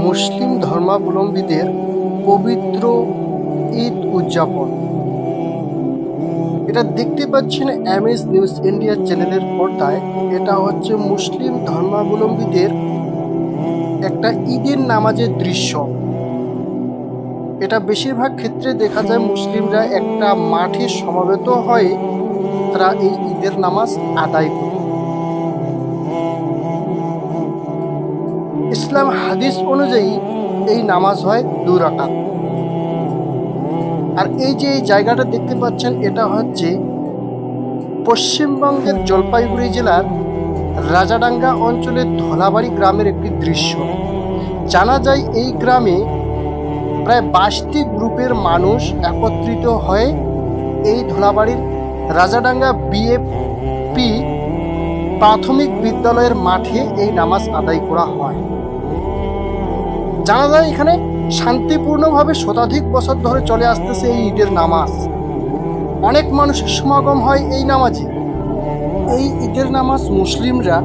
মুসলিম ধর্মাবলম্বীদের পবিত্র ঈদ উদযাপন। এটা দেখতে পাচ্ছেন এমএস নিউজ ইন্ডিয়া চ্যানেলের পর্দায়। এটা হচ্ছে মুসলিম ধর্মাবলম্বীদের একটা ঈদের নামাজের দৃশ্য। এটা বেশিরভাগ ক্ষেত্রে দেখা যায় মুসলিমরা একটা মাঠে সমবেত হয়ে তারা এই ঈদের নামাজ আদায় করে। ইসলাম হাদিস অনুযায়ী এই নামাজ হয় 2 রাকাত। আর এই যে এই জায়গাটা দেখতে পাচ্ছেন, এটা হচ্ছে পশ্চিমবঙ্গের জলপাইগুড়ি জেলার রাজাডাঙ্গা অঞ্চলের ধলাবাড়ি গ্রামের একটি দৃশ্য। জানা যায় এই গ্রামে প্রায় 22টি গ্রুপের মানুষ একত্রিত হয়ে এই ধলাবাড়ির রাজাডাঙ্গা বিএপি প্রাথমিক বিদ্যালয়ের মাঠে এই নামাজ আদায় করা হয়। জানা যায় এখানে শান্তিপূর্ণভাবে শতাধিক বছর ধরে চলে আসতেছে এই ঈদের নামাজ। অনেক মানুষের সমাগম হয় এই নামাজে। এই ঈদের নামাজ মুসলিমরা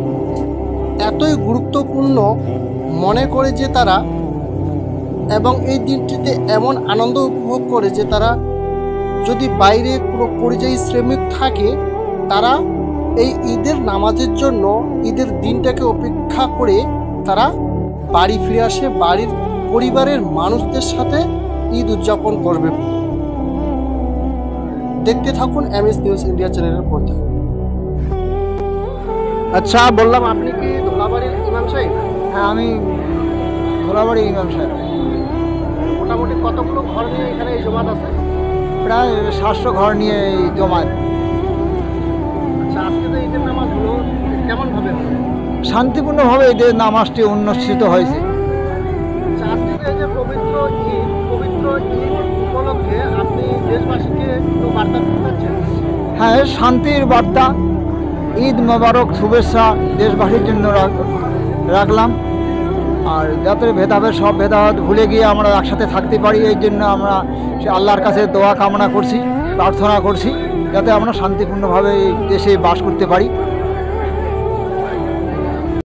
এতই গুরুত্বপূর্ণ মনে করে যে তারা, এবং এই দিনটিতে এমন আনন্দ উপভোগ করে যে তারা যদি বাইরে কোনো পরিযায়ী শ্রমিক থাকে, তারা এই ঈদের নামাজের জন্য ঈদের দিনটাকে অপেক্ষা করে তারা বাড়ি ফিরে আসে, বাড়ির পরিবারের মানুষদের সাথে ঈদ উদযাপন করবে। দেখতে থাকুন এমএস নিউজ ইন্ডিয়া চ্যানেলের পর্দায়। আচ্ছা, বললাম আপনি কি ধলাবাড়ির ইমাম সাহেব? হ্যাঁ, আমি ধলাবাড়ির ইমাম সাহেব। মোটামুটি কতগুলো ঘর নিয়ে এখানে এই জমাত আছে? প্রায় 700 ঘর নিয়ে এই জমাত। আচ্ছা, আজকে তো ঈদের নামাজ হলো, কেমনভাবে হলো? শান্তিপূর্ণভাবে ঈদের নামাজটি অনুষ্ঠিত হয়েছে। আচ্ছা, আজকে তো এই যে পবিত্র ঈদ উপলক্ষে আপনি দেশবাসীকে একটু বার্তা দিতে চাচ্ছেন? হ্যাঁ, শান্তির বার্তা, ঈদ মোবারক শুভেচ্ছা দেশবাসীর জন্য রাখলাম। আর যাতে সব ভেদাভেদ ভুলে গিয়ে আমরা একসাথে থাকতে পারি, এই জন্য আমরা আল্লাহর কাছে দোয়া কামনা করছি, প্রার্থনা করছি যাতে আমরা শান্তিপূর্ণভাবে এই দেশে বাস করতে পারি।